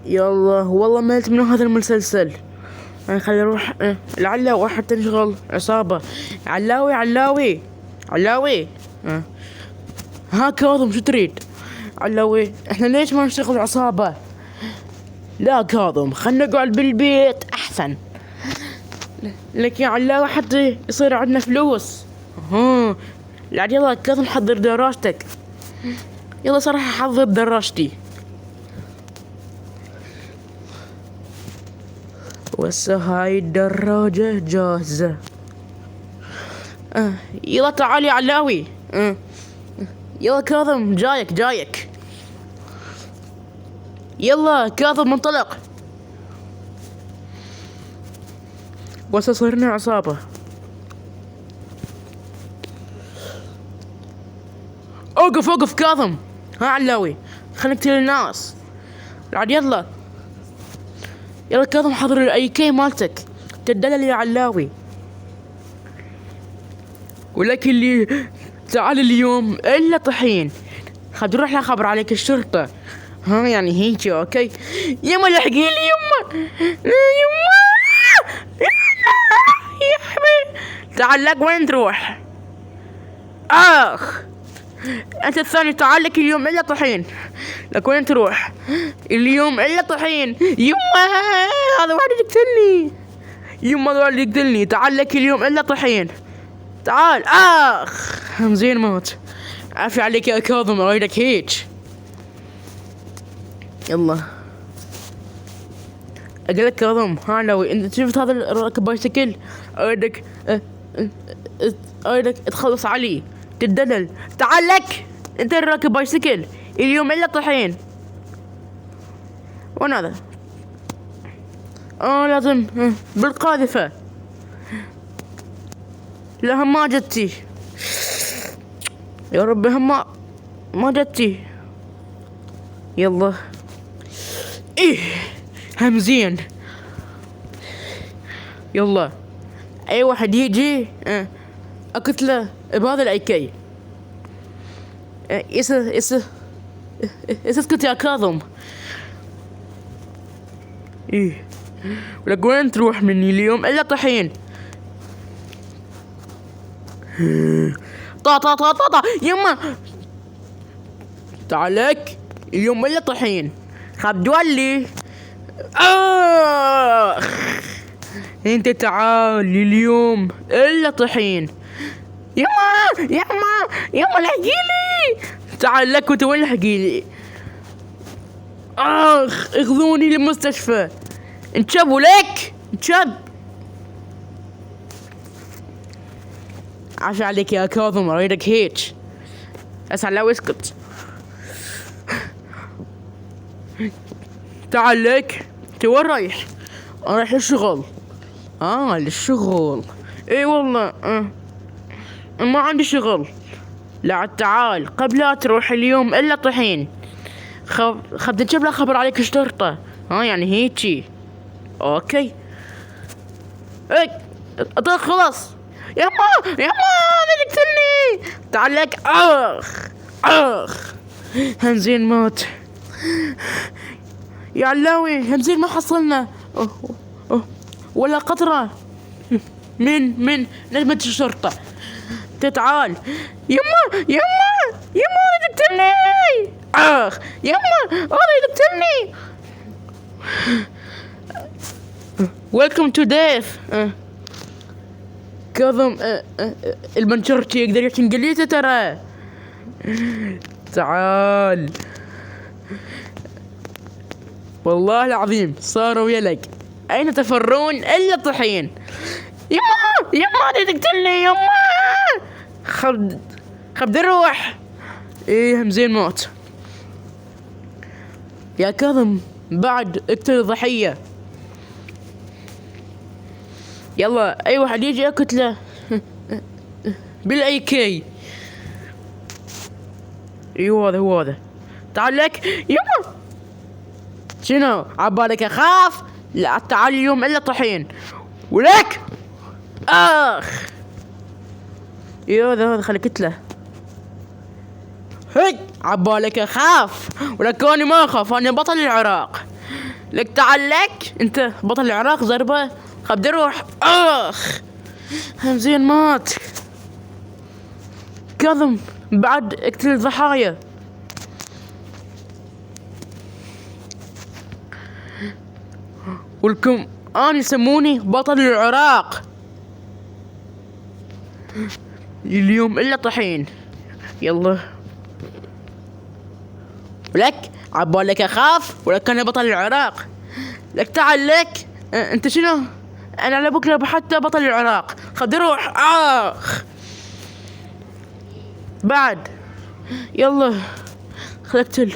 يلا والله ملت من هذا المسلسل. خلي اروح لعله حتى نشغل عصابة. علاوي علاوي علاوي. ها كاظم، شو تريد؟ علاوي احنا ليش ما نشتغل عصابة؟ لا كاظم، خلنا نقعد بالبيت احسن لك يا علاوي حتى يصير عندنا فلوس. لا يلا كاظم، حضر دراجتك. يلا صراحة حضر دراجتي. وهسه هاي الدراجة جاهزة. يلا تعال يا علاوي. يلا كاظم، جايك. يلا كاظم انطلق. وهسه صرنا عصابة. اوقف كاظم. ها علاوي، خلينا نقتل الناس. بعد يلا كاظم، حضر الاي كي مالتك. تدلل يا علاوي. ولكن اللي تعال اليوم الا طحين. خد روح لا خبر عليك الشرطة. يعني هيك اوكي. يما لحقي لي يما. يا حبيبي تعال لك، وين تروح؟ انت الثاني، تعال لك اليوم الا طحين. لك وين تروح؟ اليوم الا طحين. يما هذا واحد يقتلني. يما هذا واحد يقتلني. تعال لك اليوم الا طحين. تعال. زين موت. عافية عليك يا كاظم، اريدك هيك. يلا اقول لك كاظم، لو انت شفت هذا الراكب بايسكل، اريدك تخلص علي. تدلل. تعال لك انت الراكب بايسكل اليوم الا طحين. وين هذا؟ لازم بالقاذفة. لا هم ما جتي. يا رب هم ما جتي. يلا هم زين. يلا اي واحد يجي اقتله بهذا الاي كي. اسكت يا كاظم. ولك وين تروح مني اليوم الا طحين؟ طا يما تعالك اليوم الا طحين. خاب دولي. انت تعال اليوم الا طحين. يما لحقيلي. تعال لك وانت وين لحقيلي؟ اخذوني للمستشفى. انشبوا لك انشب. عاش عليك يا كاظم، اريدك هيك. اسعى لو اسكت. تعال لك. انت وين رايح؟ انا رايح للشغل. للشغل. اي والله ما عندي شغل. لا تعال قبل لا تروح اليوم الا طحين. خب نجيب له خبر عليك الشرطة. يعني هيجي اوكي. اطلق خلاص. يما هذا يقتلني. تعال لك. هنزين موت. يا علاوي هنزين ما حصلنا ولا قطرة من نجمة الشرطة. تعال. يما هذا يقتلني. يما هذا يقتلني. ويلكم تو ديث. كاظم المنشرتي يقدر يحكي انجليزي ترى. تعال. والله العظيم صاروا ويلك. اين تفرون الا طحين. يما هذا تقتلني. يما خب روح. هم زين موت. يا كاظم بعد اقتل الضحية. يلا اي واحد يجي اقتله بالاي كي. هو هذا. تعال لك. يما شنو عبالك اخاف؟ لا تعال اليوم الا طحين. ولك هذا خلي كتله. عبالك اخاف؟ ولك اني ما اخاف، انا بطل العراق. لك تعال لك انت بطل العراق ضربة خبدي روح. اخ همزين مات. كاظم بعد اقتل الضحايا. ولكم أنا يسموني بطل العراق اليوم إلا طحين. يلا ولك عبالك أخاف ولك أنا بطل العراق. لك تعال لك أنت شنو؟ أنا على بكرة حتى بطل العراق خذ روح. آخ بعد يلا خذ اقتل.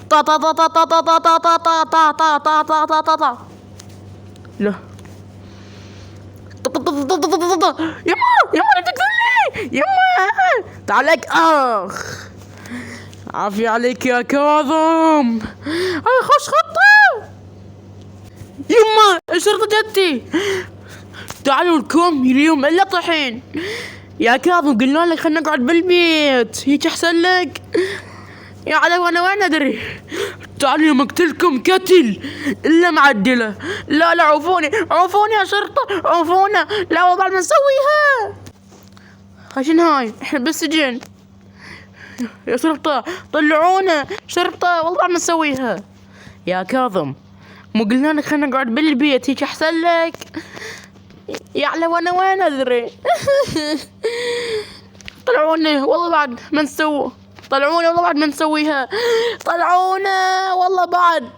طا طا طا طا طا طا طا طا طا طا طا طا طا طا طا طا. لا يما يما لا تقتلني يما تعال لك. اخ عافية عليك يا كاظم. هاي خش خطة. يما الشرطة جتي. تعالوا لكم اليوم الا طحين. يا كاظم قلنا لك خلنا نقعد بالبيت هيك احسن لك. يا علي وانا وين ادري. تعالوا يوم اقتلكم قتل الا معدله. لا لا عوفوني عوفوني يا شرطة عوفونا. لا والله بعد ما نسويها. عشان هاي احنا بالسجن يا شرطة طلعونا. شرطة والله بعد ما نسويها. يا كاظم مو قلنا لك خلنا نقعد بالبيت هيك احسن لك. يا علي وانا وين ادري. طلعوني والله بعد ما نسوي. طلعونا والله بعد ما نسويها. طلعونا والله بعد.